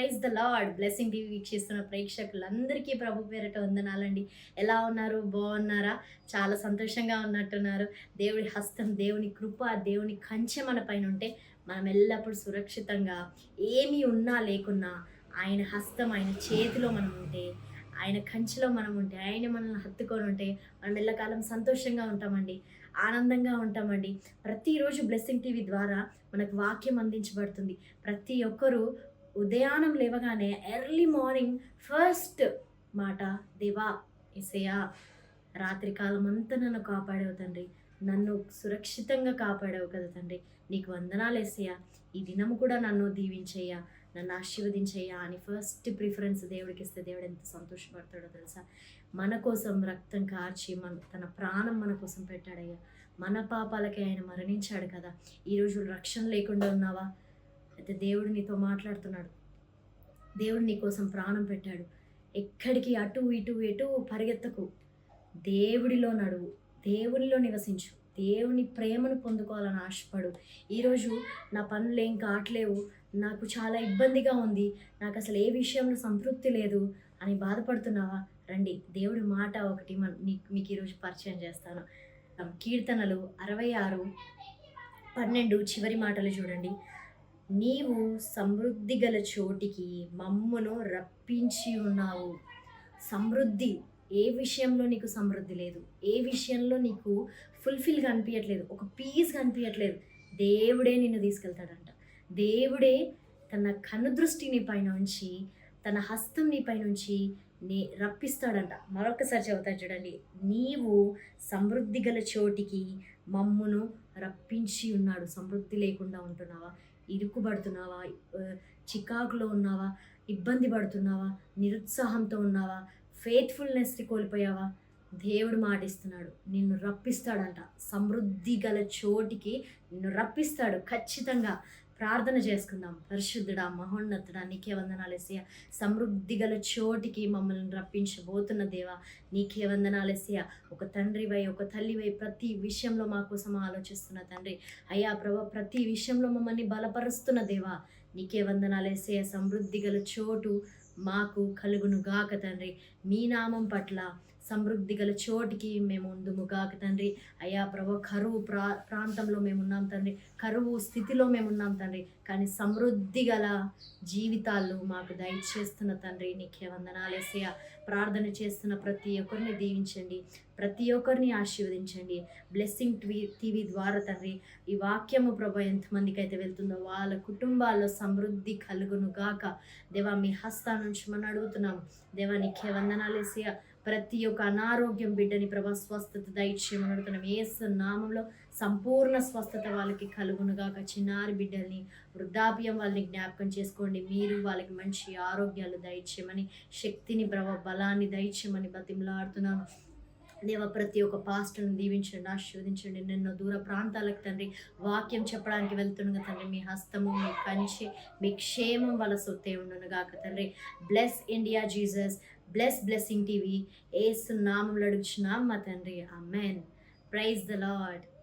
Praise the lord. Blessing TV వీక్షిస్తున్న ప్రేక్షకులందరికీ ప్రభు పేరిట వందనాలండి. ఎలా ఉన్నారు? బాగున్నారా? చాలా సంతోషంగా ఉన్నట్టున్నారు. దేవుడి హస్తం, దేవుని కృప, దేవుని కంచె మన పైన ఉంటే మనం ఎల్లప్పుడూ సురక్షితంగా, ఏమీ ఉన్నా లేకున్నా ఆయన హస్తం, ఆయన చేతిలో మనం ఉంటే, ఆయన కంచెలో మనం ఉంటే, ఆయన మనల్ని హత్తుకొని ఉంటే మనం ఎల్లకాలం సంతోషంగా ఉంటామండి, ఆనందంగా ఉంటామండి. ప్రతిరోజు బ్లెస్సింగ్ టీవీ ద్వారా మనకు వాక్యం అందించబడుతుంది. ప్రతి ఒక్కరూ ఉదయాన్నం లేవగానే ఎర్లీ మార్నింగ్ ఫస్ట్ మాట, దేవా యేసయ్యా, రాత్రి కాలం అంతా నన్ను కాపాడావు తండ్రి, నన్ను సురక్షితంగా కాపాడావు కదా తండ్రి, నీకు వందనాలు యేసయ్యా, ఈ దినము కూడా నన్ను దీవించయ్యా, నన్ను ఆశీర్వదించయ్యా అని ఫస్ట్ ప్రిఫరెన్స్ దేవుడికి ఇస్తే దేవుడు ఎంత సంతోషపడతాడో తెలుసా. మన కోసం రక్తం కార్చి తన ప్రాణం మన కోసం పెట్టాడయ్యా. మన పాపాలకి ఆయన మరణించాడు కదా. ఈరోజు రక్షణ లేకుండా ఉన్నావా? అయితే దేవుడు నీతో మాట్లాడుతున్నాడు. దేవుడు నీ కోసం ప్రాణం పెట్టాడు. ఎక్కడికి అటు ఇటు ఎటు పరిగెత్తకు. దేవుడిలో నడువు, దేవునిలో నివసించు, దేవుని ప్రేమను పొందుకోవాలని ఆశపడు. ఈరోజు నా పనులు ఏం కావట్లేవు, నాకు చాలా ఇబ్బందిగా ఉంది, నాకు అసలు ఏ విషయంలో సంతృప్తి లేదు అని బాధపడుతున్నావా? రండి, దేవుడి మాట ఒకటి మీకు ఈరోజు పరిచయం చేస్తాను. కీర్తనలు 66:12 చివరి మాటలు చూడండి. నీవు సమృద్ధి గల చోటికి మమ్మును రప్పించి ఉన్నావు. సమృద్ధి, ఏ విషయంలో నీకు సమృద్ధి లేదు, ఏ విషయంలో నీకు ఫుల్ఫిల్గా అనిపించట్లేదు, ఒక పీస్ అనిపించట్లేదు, దేవుడే నిన్ను తీసుకెళ్తాడంట. దేవుడే తన కనుదృష్టి నీ పైన ఉంచి, తన హస్తం నీ పైన ఉంచి రప్పిస్తాడంట. మరొకసారి చెబుతాను చూడండి. నీవు సమృద్ధి గల చోటికి మమ్మును రప్పించి ఉన్నాడు. సమృద్ధి లేకుండా ఉంటున్నావా? ఇరుకుబడుతున్నావా? చికాకులో ఉన్నావా? ఇబ్బంది పడుతున్నావా? నిరుత్సాహంతో ఉన్నావా? ఫెయిత్ఫుల్నెస్ని కోల్పోయావా? దేవుడు మాటిస్తున్నాడు, నిన్ను రప్పిస్తాడంట. సమృద్ధి గల చోటికి నిన్ను రప్పిస్తాడు ఖచ్చితంగా. ప్రార్థన చేసుకుందాం. పరిశుద్ధుడా, మహోన్నతుడా, నీకే వందనాలు యేసయ్యా. సమృద్ధి గల చోటికి మమ్మల్ని రప్పించబోతున్న దేవా, నీకే వందనాలు యేసయ్యా. ఒక తండ్రివై, ఒక తల్లివై ప్రతి విషయంలో మా కోసం ఆలోచిస్తున్న తండ్రి, అయ్యా ప్రభా, ప్రతి విషయంలో మమ్మల్ని బలపరుస్తున్న దేవా, నీకే వందనాలు యేసయ్యా. సమృద్ధి గల చోటు మాకు కలుగును గాక తండ్రి. మీ నామం పట్ల సమృద్ధి గల చోటికి మేము ఉందుము గాక తండ్రి. అయ్యా ప్రభు, కరువు ప్రాంతంలో మేమున్నాం తండ్రి, కరువు స్థితిలో మేమున్నాం తండ్రి, కానీ సమృద్ధి గల జీవితాలు మాకు దయచేస్తున్న తండ్రి, నీకే వందనాలు యేసయ్యా. ప్రార్థన చేస్తున్న ప్రతి ఒక్కరిని దీవించండి, ప్రతి ఒక్కరిని ఆశీర్వదించండి. బ్లెస్సింగ్ టీవీ ద్వారా తండ్రి, ఈ వాక్యము ప్రభు ఎంతమందికి అయితే వెళ్తుందో వాళ్ళ కుటుంబాల్లో సమృద్ధి కలుగును గాక. దేవా, మీ హస్తా నుంచి మనం అడుగుతున్నాము. దేవా, నీకే వందనాలు యేసయ్యా. ప్రతి ఒక్క అనారోగ్యం బిడ్డని ప్రభా స్వస్థత దయచేయమని అడుగుతున్నాం. యేసు నామంలో సంపూర్ణ స్వస్థత వాళ్ళకి కలుగునుగాక. చిన్నారి బిడ్డల్ని, వృద్ధాప్యం వాళ్ళని జ్ఞాపకం చేసుకోండి. మీరు వాళ్ళకి మంచి ఆరోగ్యాలు దయచేయమని, శక్తిని ప్రభా బలాన్ని దయచేయమని బతిమలాడుతున్నాను. దేవ, ప్రతి ఒక్క పాస్టర్ని దీవించండి, ఆశీర్వదించండి. నిన్న దూర ప్రాంతాలకు తండ్రి వాక్యం చెప్పడానికి వెళ్తుండగా తండ్రి, మీ హస్తము, మీ కంచె, మీ క్షేమం వాళ్ళ సొత్తే ఉండునుగాక తండ్రి. Bless India Jesus, bless blessing TV. యేసు నామములో అడుగుచున్నాం మా తండ్రి, ఆమేన్. Praise the lord.